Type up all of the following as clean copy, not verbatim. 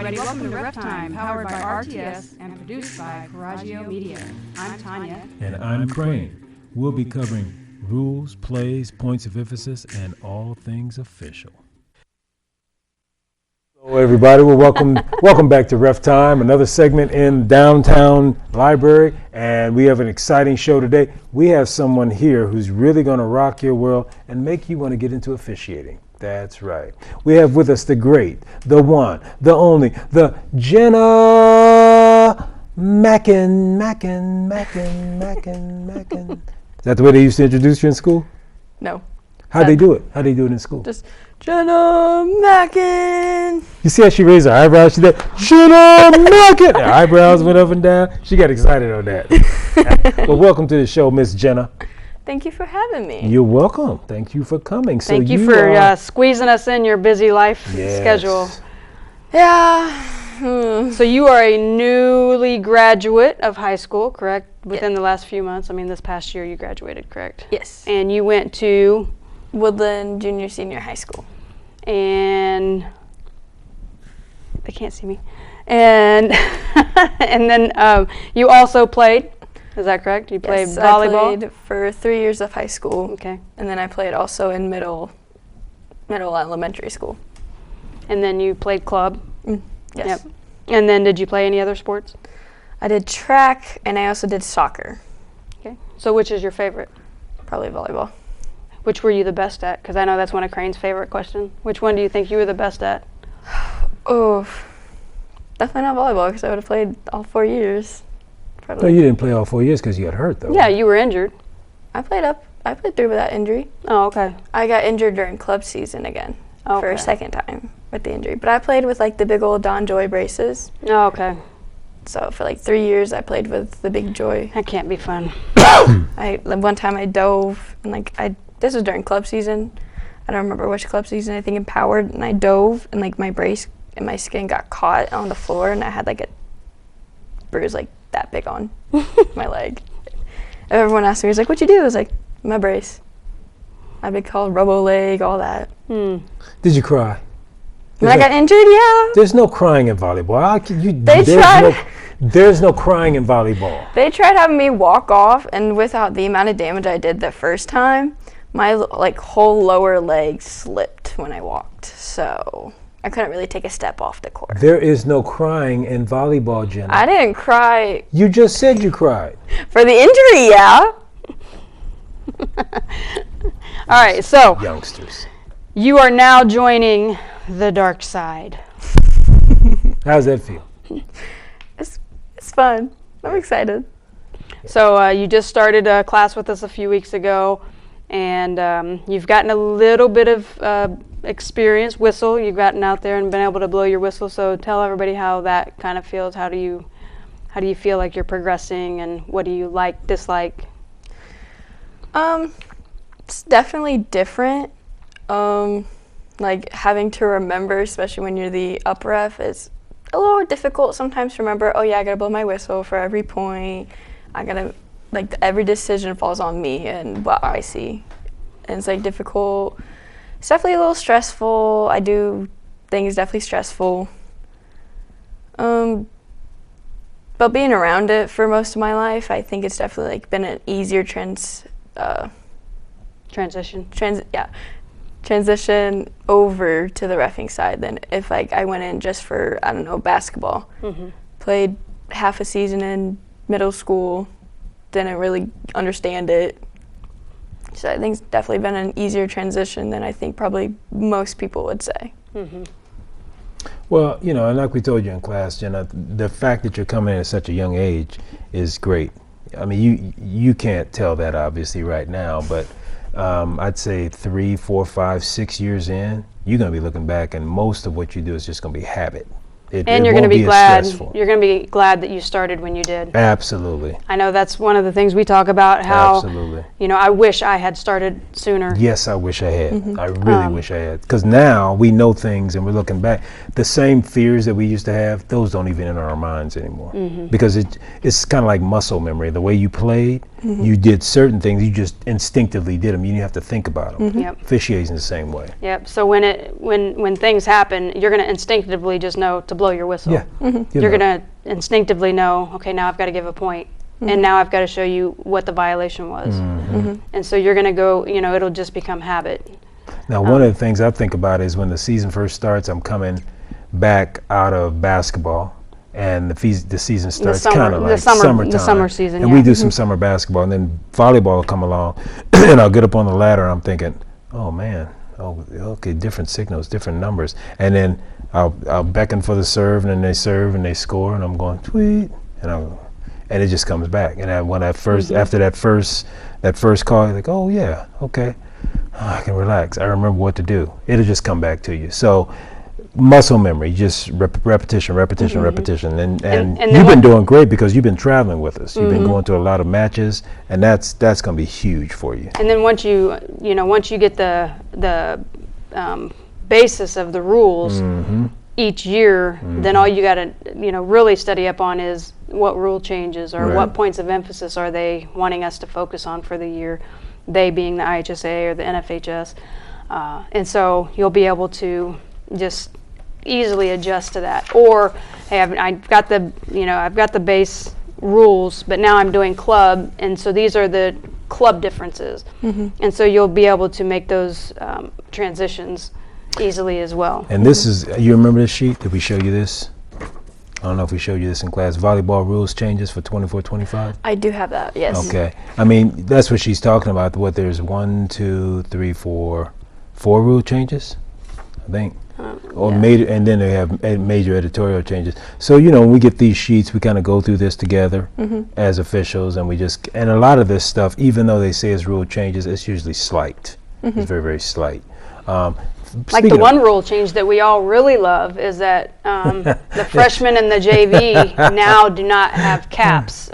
everybody. Welcome to RefTime, powered by RTS and produced by Coraggio Media. I'm Tanya. And I'm Crane. We'll be covering rules, plays, points of emphasis, and all things official. Hello, everybody. Well, welcome back to RefTime, another segment in Downtown Library, and we have an exciting show today. We have someone here who's really going to rock your world and make you want to get into officiating. That's right. We have with us the great, the one, the only, the Jenna Mackin. Is that the way they used to introduce you in school? No. How'd they do it? How'd they do it in school? Just Jenna Mackin. You see how she raised her eyebrows? She did, Jenna Mackin. Her eyebrows went up and down. She got excited on that. Well, welcome to the show, Miss Jenna. Thank you for having me. You're welcome. Thank you for coming. Thank you for squeezing us in your busy life schedule. Yeah. So you are a newly graduate of high school, correct? Within the last few months. I mean, this past year you graduated, correct? Yes. And you went to Woodland Junior Senior High School. And they can't see me. And and then you also played. Is that correct? You played volleyball? I played for 3 years of high school. Okay. And then I played also in middle elementary school. And then you played club? Yes. Yep. And then did you play any other sports? I did track, and I also did soccer. Okay. So which is your favorite? Probably volleyball. Which were you the best at? Because I know that's one of Crane's favorite questions. Which one do you think you were the best at? Oh, definitely not volleyball, because I would have played all 4 years. Probably. No, you didn't play all 4 years because you got hurt, though. Yeah, you were injured. I played through with that injury. Oh, okay. I got injured during club season again for a second time with the injury. But I played with like the big old Don Joy braces. Oh, okay. So for like 3 years, I played with the big Joy. That can't be fun. One time I dove, and this was during club season. I don't remember which club season. I think Empowered, and I dove, and like my brace and my skin got caught on the floor, and I had like a bruise like that big on my leg. Everyone asked me, "What'd you do?" I was like, "My brace." I've been called robo leg, all that. Did you cry? When I got injured, yeah. There's no crying in volleyball. There's no crying in volleyball. They tried having me walk off, and without the amount of damage I did the first time, my whole lower leg slipped when I walked. So I couldn't really take a step off the court. There is no crying in volleyball, Jenna. I didn't cry. You just said you cried. For the injury, yeah. All right, so youngsters, you are now joining the dark side. How's that feel? It's fun. I'm excited. So you just started a class with us a few weeks ago, and you've gotten a little bit of experience, whistle. You've gotten out there and been able to blow your whistle. So tell everybody how that kind of feels. How do you feel like you're progressing, and what do you like, dislike? It's definitely different. Like having to remember, especially when you're the up ref, is a little difficult sometimes to remember. Oh yeah, I gotta blow my whistle for every point. I gotta every decision falls on me and what I see, and it's difficult. It's definitely a little stressful. I do things definitely stressful. But being around it for most of my life, I think it's definitely been an easier transition over to the reffing side than if I went in just for, I don't know, basketball. Played half a season in middle school, didn't really understand it. So I think it's definitely been an easier transition than I think probably most people would say. Well, and like we told you in class, Jenna, the fact that you're coming in at such a young age is great. I mean, you can't tell that obviously right now, but I'd say 3, 4, 5, 6 years in, you're going to be looking back, and most of what you do is just going to be habit. And you're going to be glad. You're going to be glad that you started when you did. Absolutely. I know that's one of the things we talk about. How absolutely. I wish I had started sooner. Yes, I wish I had. I really wish I had. Because now we know things, and we're looking back. The same fears that we used to have, those don't even enter our minds anymore. Because it's kind of like muscle memory. The way you played, You did certain things, you just instinctively did them. You didn't have to think about them. Yep. Officiating the same way. Yep. So when things happen, you're going to instinctively just know to blow your whistle. Yeah. You're going to instinctively know, okay, now I've got to give a point, and now I've got to show you what the violation was. And so you're going to go, it'll just become habit. Now, one of the things I think about is when the season first starts, I'm coming back out of basketball, and the season starts kind of like summertime. The summer season, and we do some summer basketball, and then volleyball will come along, and I'll get up on the ladder, and I'm thinking, oh man, okay, different signals, different numbers, and then I'll beckon for the serve, and then they serve and they score, and I'm going tweet, and it just comes back. And when after that first call, you're like, oh yeah, okay, I can relax. I remember what to do. It'll just come back to you. So muscle memory, just repetition, and you've been doing great because you've been traveling with us. You've been going to a lot of matches, and that's going to be huge for you. And then once you get the basis of the rules each year, then all you got to really study up on is what rule changes or what points of emphasis are they wanting us to focus on for the year, they being the IHSA or the NFHS, and so you'll be able to just easily adjust to that. Or hey, I've got the base rules, but now I'm doing club, and so these are the club differences, and so you'll be able to make those transitions easily as well. And this is, you remember this sheet? Did we show you this? I don't know if we showed you this in class. Volleyball rules changes for 24-25. I do have that, yes. Okay. I mean, that's what she's talking about. There's 1, 2, 3, 4 rule changes, I think. Major, and then they have major editorial changes. So when we get these sheets, we kind of go through this together as officials, and and a lot of this stuff, even though they say it's rule changes, it's usually slight. It's very, very slight. Like the one rule change that we all really love is that the freshmen in the JV now do not have caps.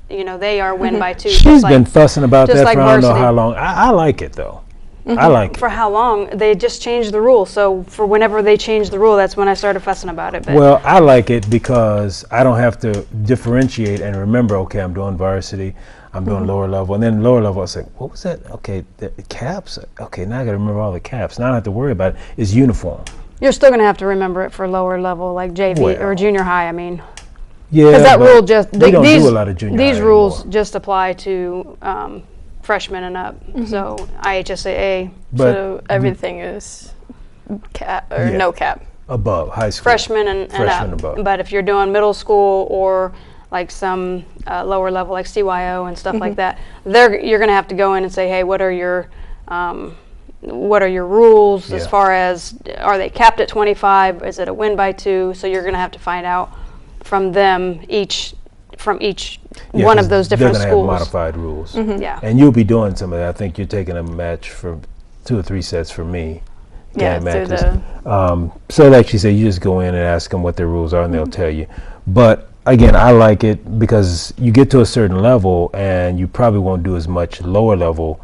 They are win by 2. She's been fussing about that for I don't know varsity. how long. I like it though. I like it. For how long? They just changed the rule. So for whenever they changed the rule, that's when I started fussing about it. But well, I like it because I don't have to differentiate and remember, okay, I'm doing varsity, I'm doing lower level, and then lower level, I was like, what was that? Okay, the caps? Okay, now I got to remember all the caps. Now I don't have to worry about it. It's uniform. You're still going to have to remember it for lower level, like JV or junior high, I mean. Yeah, because that rule just, we don't do a lot of junior these high rules anymore. Just apply to freshmen and up. So IHSAA. So everything is cap or no cap. Above high school. Freshmen and up. Above. But if you're doing middle school or like some lower level like CYO and stuff like that, you're going to have to go in and say, hey, what are your rules as far as, are they capped at 25? Is it a win by 2? So you're going to have to find out from them from each one of those different they're schools. Have modified rules. Yeah. And you'll be doing some of that. I think you're taking a match for 2 or 3 sets for me. Yeah, matches. So like she said, you just go in and ask them what their rules are and they'll tell you. But again, I like it because you get to a certain level and you probably won't do as much lower level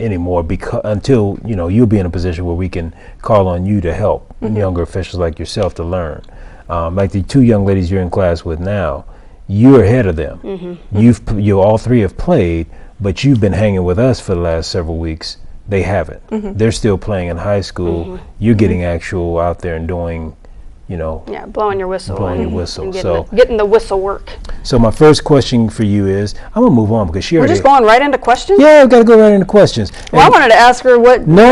anymore until you'll be in a position where we can call on you to help younger officials like yourself to learn. Like the 2 young ladies you're in class with now, you're ahead of them. You all 3 have played, but you've been hanging with us for the last several weeks. They haven't. They're still playing in high school. You're getting actual out there and doing, blowing your whistle. And getting the whistle work. So my first question for you is, I'm gonna move on because We're just going right into questions? Yeah, we've got to go right into questions. Well, I wanted to ask her what. No.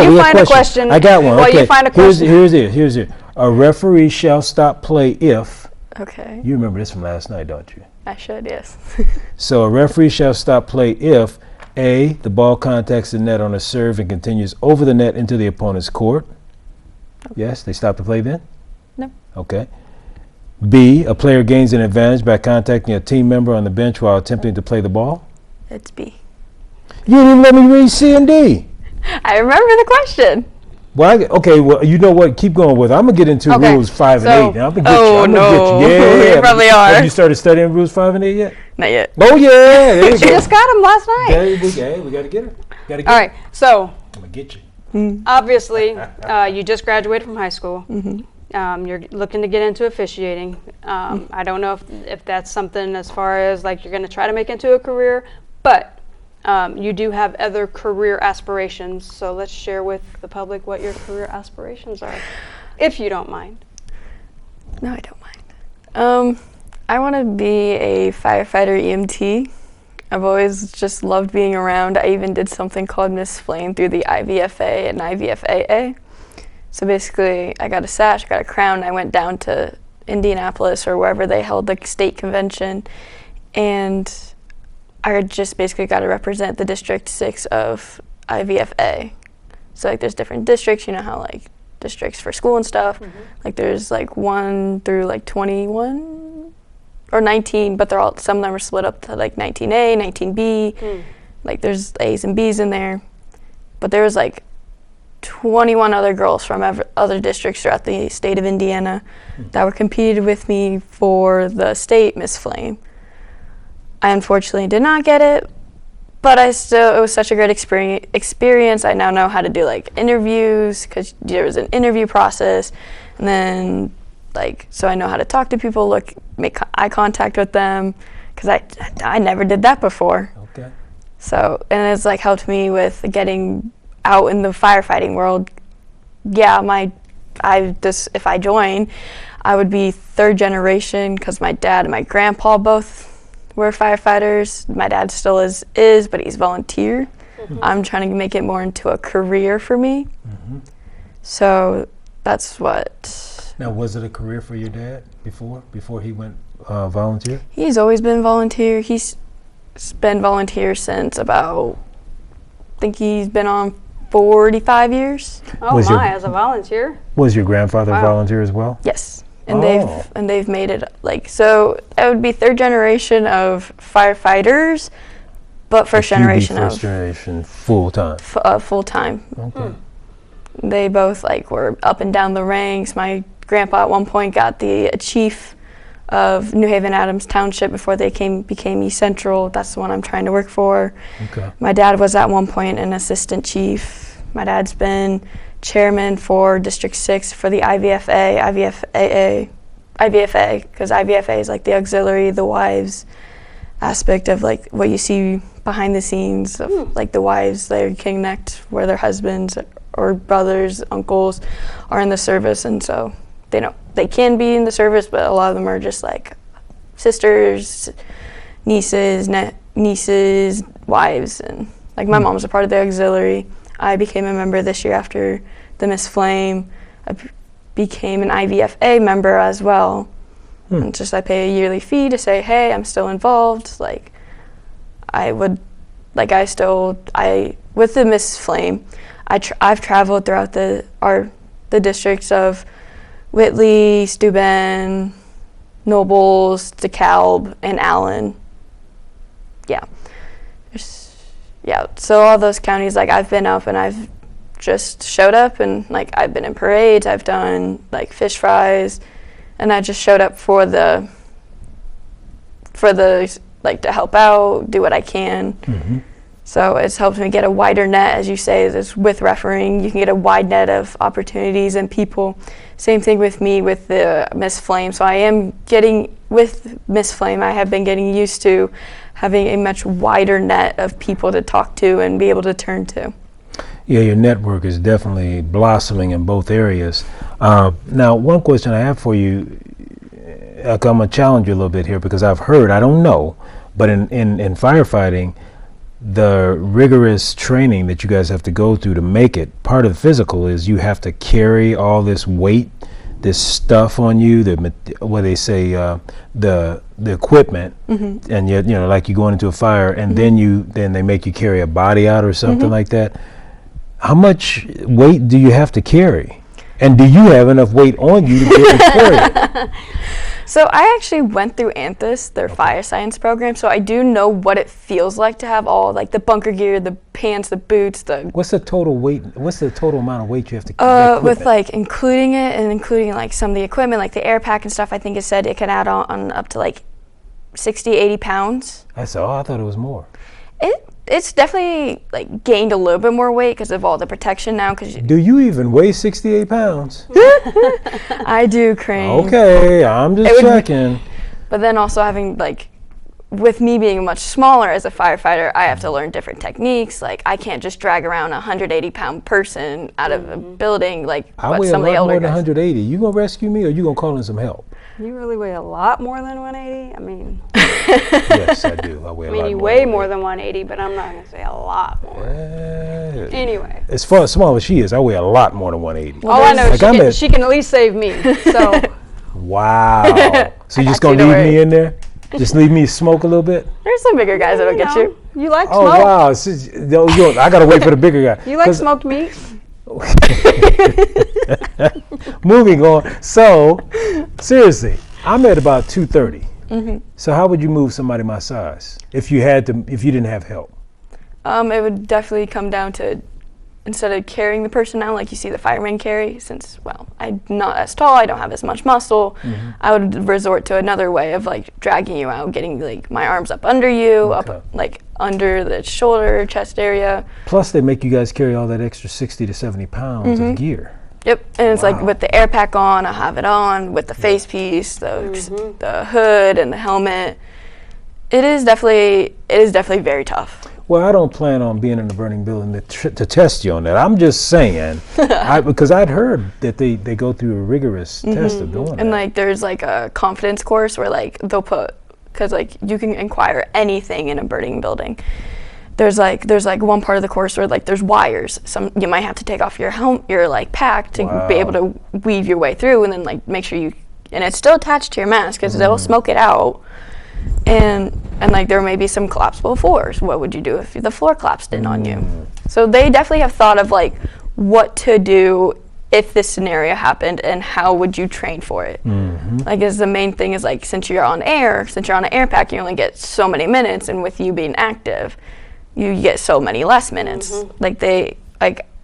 You find a question. I got one. Well, okay. You find a question. Here's it. A referee shall stop play if. Okay. You remember this from last night, don't you? I should, yes. So a referee shall stop play if A, the ball contacts the net on a serve and continues over the net into the opponent's court. Yes, they stop the play then? No. Okay. B, a player gains an advantage by contacting a team member on the bench while attempting to play the ball. It's B. You didn't even let me read C and D. I remember the question. Well, well, you know what? Keep going with it. I'm going to get into rules 5 and 8. And I'm going to get you. I'm gonna get you. Yeah. You probably are. Have you started studying rules 5 and 8 yet? Not yet. Oh, yeah. There you She go. just got him last night. Hey, we got to get her. All right. So I'm going to get you. obviously, you just graduated from high school. You're looking to get into officiating. I don't know if that's something as far as like you're going to try to make into a career, but you do have other career aspirations. So let's share with the public what your career aspirations are, if you don't mind. No, I don't mind. I want to be a firefighter-EMT. I've always just loved being around. I even did something called Miss Flame through the IVFA and IVFAA. So basically, I got a sash, I got a crown, and I went down to Indianapolis or wherever they held the state convention, and I just basically got to represent the District 6 of IVFA. So like there's different districts, you know how like districts for school and stuff, like there's like 1 through like 21 or 19, but they're all, some of them are split up to like 19A, 19B, like there's A's and B's in there, but there was like 21 other girls from other districts throughout the state of Indiana that were competed with me for the state Miss Flame. I unfortunately did not get it, but it was such a great experience. I now know how to do like interviews, because there was an interview process, and then like, so I know how to talk to people, make eye contact with them, because I never did that before. Okay. So, and it's like helped me with getting out in the firefighting world. Yeah, if I join, I would be third generation, because my dad and my grandpa both were firefighters. My dad still is, but he's volunteer. I'm trying to make it more into a career for me. So that's what. Now, was it a career for your dad before he went volunteer? He's always been volunteer. He's been volunteer since about, I think he's been on 45 years. Oh my, as a volunteer? Was your grandfather a volunteer as well? Yes. And they've made it like, so it would be third generation of firefighters, but first generation full time. Full time. Okay. They both like were up and down the ranks. My grandpa at one point got the chief of New Haven Adams Township before they became East Central. That's the one I'm trying to work for. Okay. My dad was at one point an assistant chief. My dad's been chairman for District 6 for the IVFA, because IVFA is like the auxiliary, the wives aspect of like what you see behind the scenes of like the wives they connect where their husbands or brothers, uncles are in the service, and so they can be in the service, but a lot of them are just like sisters, nieces, wives, and like my mom's a part of the auxiliary. I became a member this year after the Miss Flame. I became an IVFA member as well. And just I pay a yearly fee to say, hey, I'm still involved. Like with the Miss Flame, I've traveled throughout the districts of Whitley, Steuben, Nobles, DeKalb, and Allen. So all those counties, like I've been up and I've just showed up, and like I've been in parades, I've done like fish fries, and I just showed up for the like to help out, do what I can. So it's helped me get a wider net, as you say, with refereeing, you can get a wide net of opportunities and people. Same thing with me with the Miss Flame. So with Miss Flame, I have been getting used to having a much wider net of people to talk to and be able to turn to. Yeah, your network is definitely blossoming in both areas. Now, one question I have for you, I'm going to challenge you a little bit here, because I've heard, I don't know, but in firefighting, the rigorous training that you guys have to go through to make it, part of the physical is you have to carry all this weight, this stuff on you, the equipment, and yet, like you going into a fire, and then they make you carry a body out or something like that. How much weight do you have to carry? And do you have enough weight on you to be able to carry it? So I actually went through ANTHUS, their fire science program, so I do know what it feels like to have all like the bunker gear, the pants, the boots, What's the total weight? What's the total amount of weight you have to carry? With like including it and including like some of the equipment, like the air pack and stuff, I think it said it can add on up to like 60, 80 pounds. That's all? I thought it was more. it's definitely like gained a little bit more weight because of all the protection now. Do you even weigh 68 pounds? I do, Crane. Okay, I'm just checking. But then also having like, with me being much smaller as a firefighter, I have to learn different techniques. Like I can't just drag around a 180-pound person out of a building like I what weigh some a of the lot older more than guys. 180. You gonna rescue me or you gonna call in some help? You really weigh a lot more than 180. I mean, Yes, I do. I weigh a lot more. you weigh more than 180, but I'm not gonna say a lot more. Anyway, As small as she is, I weigh a lot more than 180. all I know is Like she can at least save me. So Wow. So you just got you, gonna don't leave worry. me in there? Just leave me smoke a little bit? There's some bigger guys that'll get you. You like Oh smoke? wow! I gotta wait for the bigger guy. You like 'Cause- smoked meat? Moving on. So seriously, I'm at about 230. So how would you move somebody my size if you didn't have help? It would definitely come down to, instead of carrying the person out like you see the firemen carry, since, well, I'm not as tall, I don't have as much muscle, I would resort to another way of like dragging you out, getting like my arms up under you, Okay. up like under the shoulder, chest area. Plus, they make you guys carry all that extra 60 to 70 pounds of gear. Yep, and it's like Wow. with the air pack on, I have it on, with the face piece, the hood and the helmet. It is definitely very tough. Well, I don't plan on being in the burning building to test you on that. I'm just saying, because I'd heard that they go through a rigorous test of doing And that. like there's like a confidence course where like they'll put, because like you can inquire anything in a burning building. There's like one part of the course where like there's wires. You might have to take off your your like pack to be able to weave your way through, and then like make sure and it's still attached to your mask because they'll smoke it out. And like there may be some collapsible floors. What would you do if the floor collapsed in on you? So they definitely have thought of like what to do if this scenario happened and how would you train for it. Like is the main thing is like since you're on an air pack, you only get so many minutes, and with you being active, you get so many less minutes. Like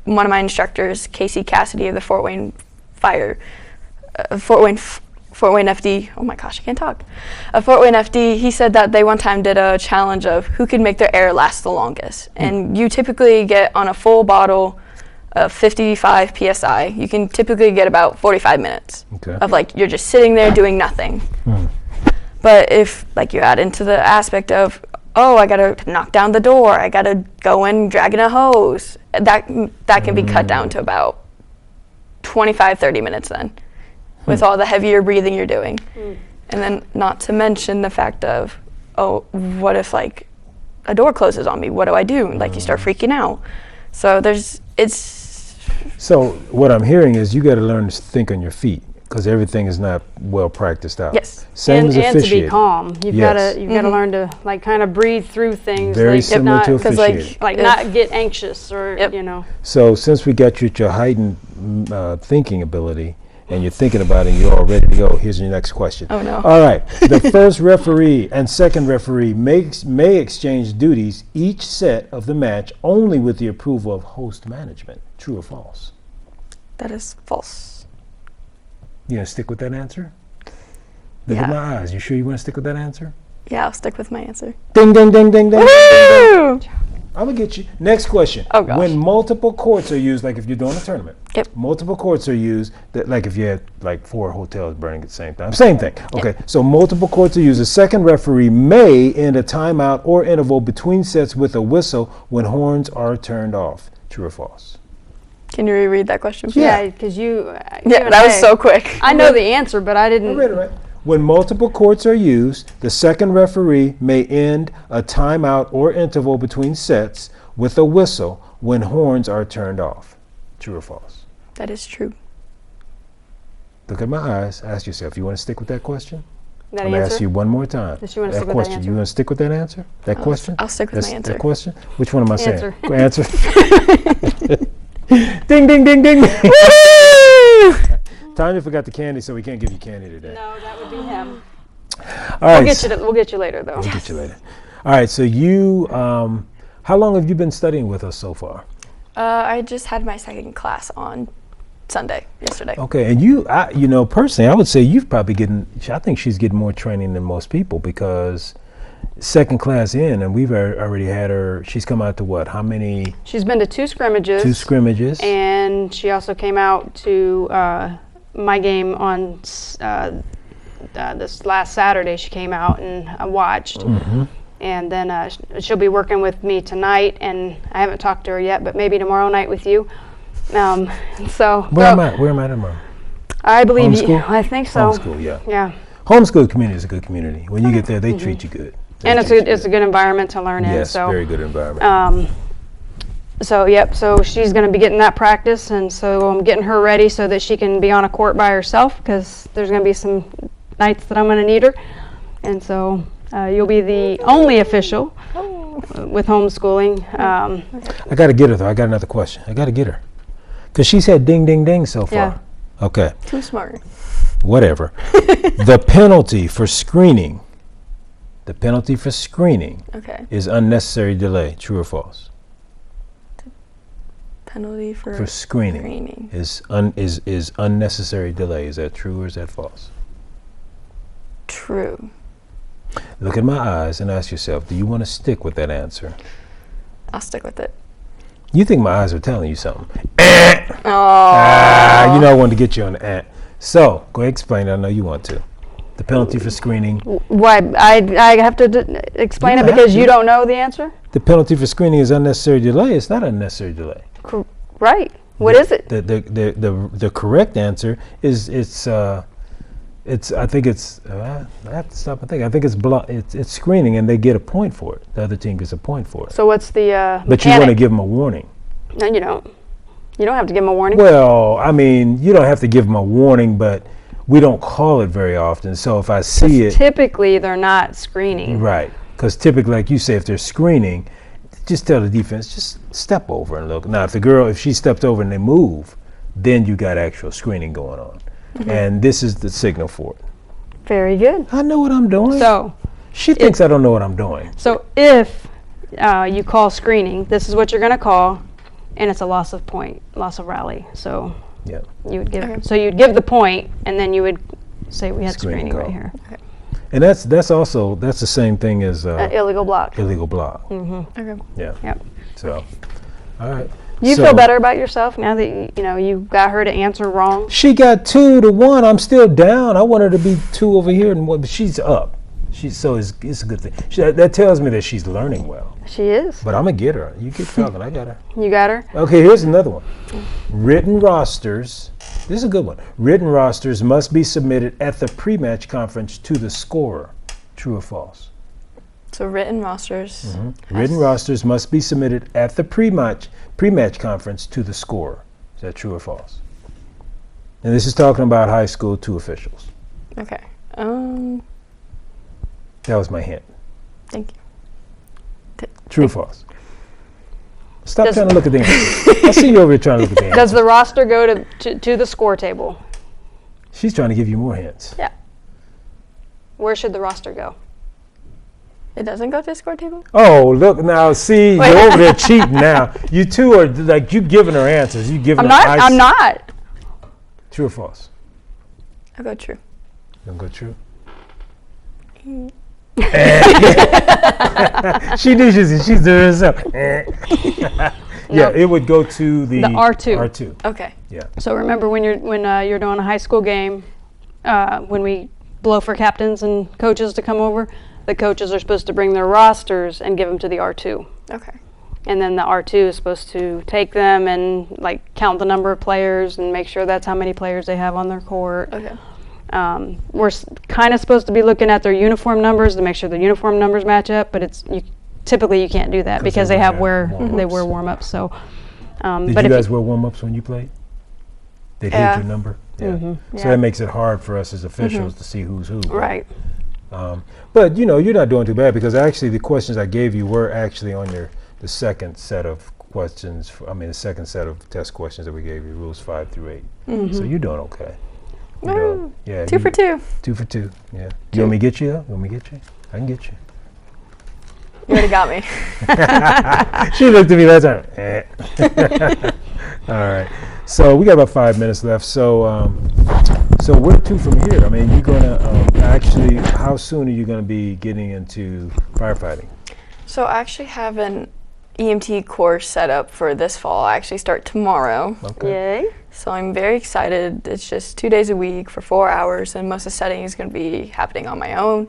one of my instructors, Casey Cassidy of the Fort Wayne FD, oh my gosh, I can't talk. Fort Wayne FD, he said that they one time did a challenge of who could make their air last the longest. And you typically get on a full bottle of 55 PSI, you can typically get about 45 minutes of like, you're just sitting there doing nothing. But if like you add into the aspect of, oh, I gotta knock down the door, I gotta go in dragging a hose, that can be cut down to about 25, 30 minutes then, with all the heavier breathing you're doing. And then not to mention the fact of, oh, what if like a door closes on me? What do I do? Like you start freaking out. So So what I'm hearing is you got to learn to think on your feet because everything is not well practiced out. Yes. Same as and to be officiating. calm. You've Yes. gotta learn to like kind of breathe through things. Very like, similar not, to 'cause, like, officiating. like not get anxious or you know. So since we got you at your heightened thinking ability and you're thinking about it and you're all ready to go, here's your next question. Oh no. All right. The first referee and second referee may exchange duties each set of the match only with the approval of host management. True or false? That is false. You gonna stick with that answer? Look Yeah. at my eyes. You sure you want to stick with that answer? Yeah, I'll stick with my answer. Ding, ding, ding, ding, ding. Woo! I'm gonna get you. Next question. Oh, gosh. When multiple courts are used, like if you're doing a tournament, Yep. multiple courts are used. Like if you had like 4 hotels burning at the same time, same thing. Okay, so multiple courts are used. A second referee may end a timeout or interval between sets with a whistle when horns are turned off. True or false? Can you reread that question? Yeah, because you. Yeah, that was so quick. I know the answer, but I didn't. I read it right. When multiple courts are used, the second referee may end a timeout or interval between sets with a whistle when horns are turned off. True or false? That is true. Look at my eyes. Ask yourself, you want to stick with that question? That I'm going to answer? ask you one more time. Does she want to stick with that question. answer? You want to stick with that answer? That question? I'll stick with my answer. That question? Which one am I saying? Answer. Go answer. Ding, ding, ding, ding. Tanya forgot the candy, so we can't give you candy today. No, that would be him. All right. We'll get you later, though. We'll get you later. All right, so you, how long have you been studying with us so far? I just had my second class on Sunday, yesterday. Okay, and you know, personally, I would say you've probably I think she's getting more training than most people because second class in, and we've already had her. She's come out to what? How many? She's been to 2 scrimmages. 2 scrimmages. And she also came out to my game on this last Saturday. She came out and watched. Mm-hmm. And then she'll be working with me tonight, and I haven't talked to her yet, but maybe tomorrow night with you. Where am I tomorrow? I believe Homeschool? I think so. Homeschool, yeah. Yeah. Homeschool community is a good community. When you get there, they treat you good. And it's a good environment to learn in. Yes, So very good environment. So she's going to be getting that practice, and so I'm getting her ready so that she can be on a court by herself, because there's going to be some nights that I'm going to need her. And so you'll be the only official with homeschooling. I got to get her, though. I got another question. I got to get her. Because she's had ding, ding, ding so far. Yeah. Okay. Too smart. Whatever. The penalty for screening Okay. is unnecessary delay. True or false? Penalty For screening is unnecessary delay. Is that true or is that false? True. Look at my eyes and ask yourself, do you want to stick with that answer? I'll stick with it. You think my eyes are telling you something. Oh. You know I wanted to get you on the ant. So, go ahead, explain it. I know you want to. The penalty for screening. Why? I have to explain it because you don't know the answer? The penalty for screening is unnecessary delay. It's not unnecessary delay. Right. What is it? The correct answer is I think it's I have to stop and think. I think it's screening, and they get a point for it. The other team gets a point for it. So what's the But you want to give them a warning. No, you don't. You don't have to give them a warning. Well, I mean, you don't have to give them a warning, but we don't call it very often. So if I see it, typically they're not screening. right? Because typically, like you say, if they're screening, just tell the defense, just step over and look. Now, if she stepped over and they move, then you got actual screening going on. Mm-hmm. And this is the signal for it. Very good. I know what I'm doing. So she thinks I don't know what I'm doing. So if you call screening, this is what you're going to call, and it's a loss of rally. So yeah, you would give. Okay. So you'd give the point, and then you would say we had screening right here. Okay. And that's the same thing as illegal block. Illegal block. Mm-hmm. Okay. Yeah. Yep. So, all right. You feel better about yourself now that you got her to answer wrong? She got 2-1. I'm still down. I want her to be 2 over here and 1, but she's up. It's a good thing. That tells me that she's learning well. She is. But I'm gonna get her. You keep talking. I got her. You got her? Okay. Here's another one. Written rosters. This is a good one. Written rosters must be submitted at the pre-match conference to the scorer. True or false? So written rosters. Mm-hmm. Written rosters must be submitted at the pre-match conference to the scorer. Is that true or false? And this is talking about high school 2 officials. Okay. That was my hint. Thank you. True or false? Stop trying to look at the answer. I see you over here trying to look at the answer. Does the roster go to the score table? She's trying to give you more hints. Yeah. Where should the roster go? It doesn't go to the score table? Oh, look now. See, you're over there cheating now. You two are like, you giving her answers. You giving her I'm not. True or false? I'll go true. You gonna go true? She knew she's doing herself. Yeah, it would go to the R2. R2. Okay. Yeah. So remember when you're doing a high school game, when we blow for captains and coaches to come over, the coaches are supposed to bring their rosters and give them to the R2. Okay. And then the R2 is supposed to take them and like count the number of players and make sure that's how many players they have on their court. Okay. We're kind of supposed to be looking at their uniform numbers to make sure the uniform numbers match up, but typically you can't do that because they wear warm-ups. So, did you guys wear warm-ups when you played? They hit your number. Yeah. Mm-hmm. So that makes it hard for us as officials to see who's who. Right. But you're not doing too bad because actually the questions I gave you were actually on the second set of questions. The second set of test questions that we gave you, rules 5 through 8. Mm-hmm. So you're doing okay. Yeah. 2 for 2. 2 for 2. Yeah. You want me to get you though? You want me to get you? I can get you. You already got me. She looked at me that time. All right. So we got about 5 minutes left. So so where to from here? I mean, you're gonna actually. How soon are you gonna be getting into firefighting? So I actually have an EMT course set up for this fall. I actually start tomorrow. Okay. Yay. So I'm very excited. It's just 2 days a week for 4 hours, and most of the setting is going to be happening on my own.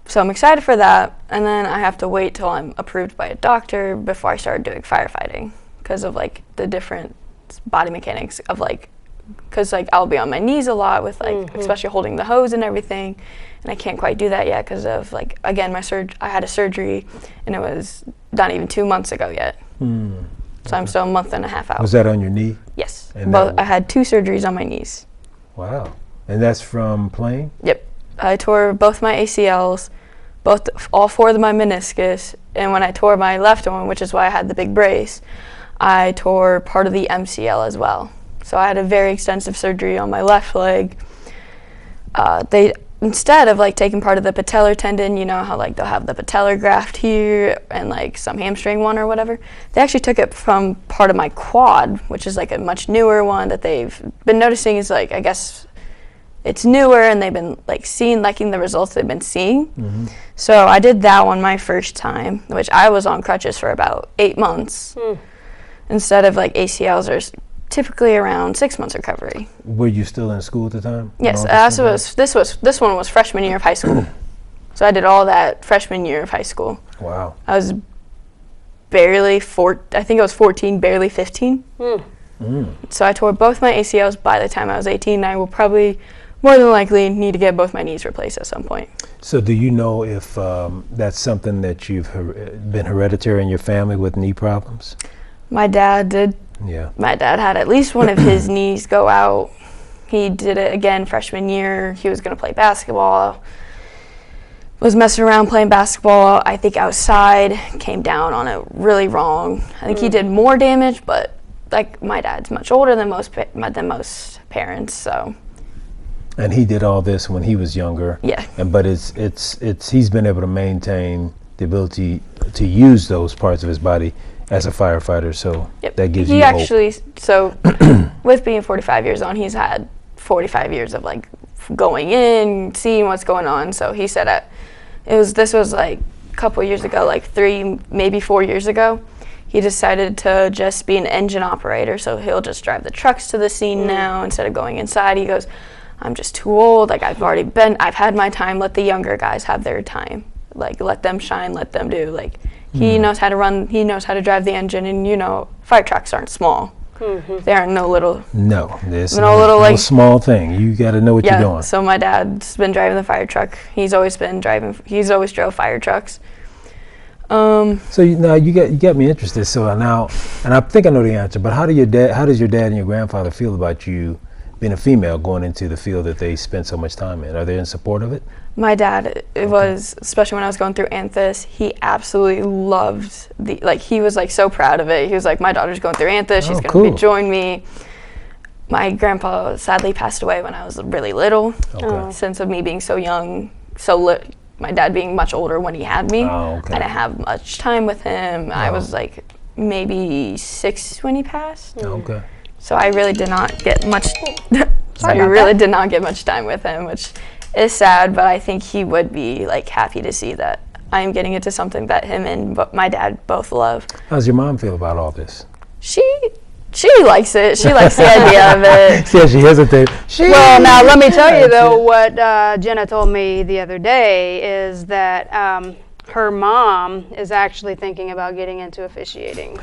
So I'm excited for that, and then I have to wait till I'm approved by a doctor before I start doing firefighting because of like the different body mechanics of like, because like I'll be on my knees a lot with like, especially holding the hose and everything, and I can't quite do that yet because of like, again, I had a surgery, and it was not even 2 months ago yet. So I'm still a month and a half out. Was that on your knee? Yes. And I had 2 surgeries on my knees. Wow. And that's from playing? Yep. I tore both my ACLs, all 4 of my meniscus, and when I tore my left one, which is why I had the big brace, I tore part of the MCL as well. So I had a very extensive surgery on my left leg. They instead of like taking part of the patellar tendon, you know how like they'll have the patellar graft here and like some hamstring one or whatever, they actually took it from part of my quad, which is like a much newer one that they've been noticing is like, I guess it's newer and they've been like liking the results they've been seeing. So I did that one my first time, which I was on crutches for about 8 months instead of like ACLs are typically around 6 months recovery. Were you still in school at the time? Yes, this one was freshman year of high school. So I did all that freshman year of high school. Wow. I was barely I think I was 14, barely 15. So I tore both my ACLs by the time I was 18. I will probably, more than likely, need to get both my knees replaced at some point. So do you know if that's something that you've been hereditary in your family with knee problems? My dad did. Yeah. My dad had at least one of his knees go out. He did it again freshman year. He was going to play basketball. Was messing around playing basketball, I think outside, came down on it really wrong. I think he did more damage, but like my dad's much older than most parents, so. And he did all this when he was younger. Yeah. But he's been able to maintain the ability to use those parts of his body as a firefighter, so that gives you hope. So with being 45 years on, he's had 45 years of like going in, seeing what's going on. So he said this was like a couple years ago, like 3, maybe 4 years ago, he decided to just be an engine operator. So he'll just drive the trucks to the scene now instead of going inside. He goes, I'm just too old. Like I've had my time. Let the younger guys have their time. Like let them shine, let them do. Like he knows how to run, he knows how to drive the engine, and you know, fire trucks aren't small. They aren't no little small thing. You got to know what you're doing. So my dad's been driving the fire truck. He's always drove fire trucks. So now you got me interested. So now, and I think I know the answer, but how does your dad and your grandfather feel about you being a female going into the field that they spent so much time in? Are they in support of it? My dad, was, especially when I was going through Anthus, he absolutely loved he was like so proud of it. He was like, my daughter's going through Anthus, she's going to join me. My grandpa sadly passed away when I was really little. Since of me being so young, my dad being much older when he had me, I didn't have much time with him. I was like maybe 6 when he passed. So I really did not get much. Did not get much time with him, which is sad. But I think he would be like happy to see that I am getting into something that him and my dad both love. How does your mom feel about all this? She likes it. She likes the idea of it. Yeah, she hesitated. Well, now let me tell you though, what Jenna told me the other day is that her mom is actually thinking about getting into officiating.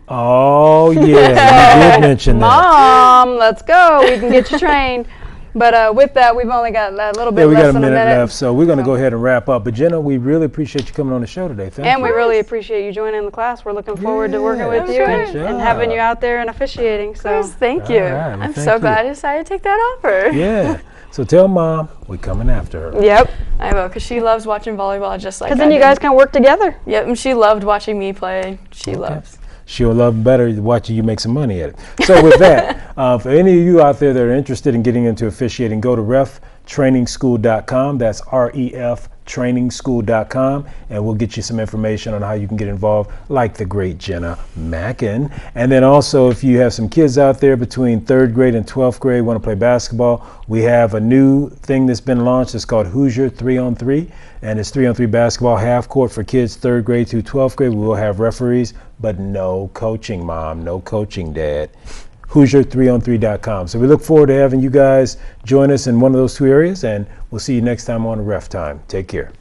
Oh, yeah, you did mention that. Mom, let's go. We can get you trained. But with that, we've only got a little bit less than a minute left, so we're going to go ahead and wrap up. But Jenna, we really appreciate you coming on the show today. Thank you. And we really appreciate you joining the class. We're looking forward to working with you and having you out there and officiating. So thank you. Right, I'm so glad I decided to take that offer. Yeah. So tell Mom we're coming after her. Yep. I will, because she loves watching volleyball just like I do. Because then you guys can work together. Yep, and she loved watching me play. She loves. She'll love better watching you make some money at it. So with that, for any of you out there that are interested in getting into officiating, go to reftrainingschool.com. That's reftrainingschool.com, and we'll get you some information on how you can get involved, like the great Jenna Mackin. And then also, if you have some kids out there between 3rd grade and 12th grade want to play basketball, we have a new thing that's been launched. It's called Hoosier 3-on-3, and it's 3-on-3 basketball, half court for kids 3rd grade to 12th grade. We will have referees, but no coaching, Mom, no coaching, Dad. Hoosier3on3.com. So we look forward to having you guys join us in one of those 2 areas, and we'll see you next time on Ref Time. Take care.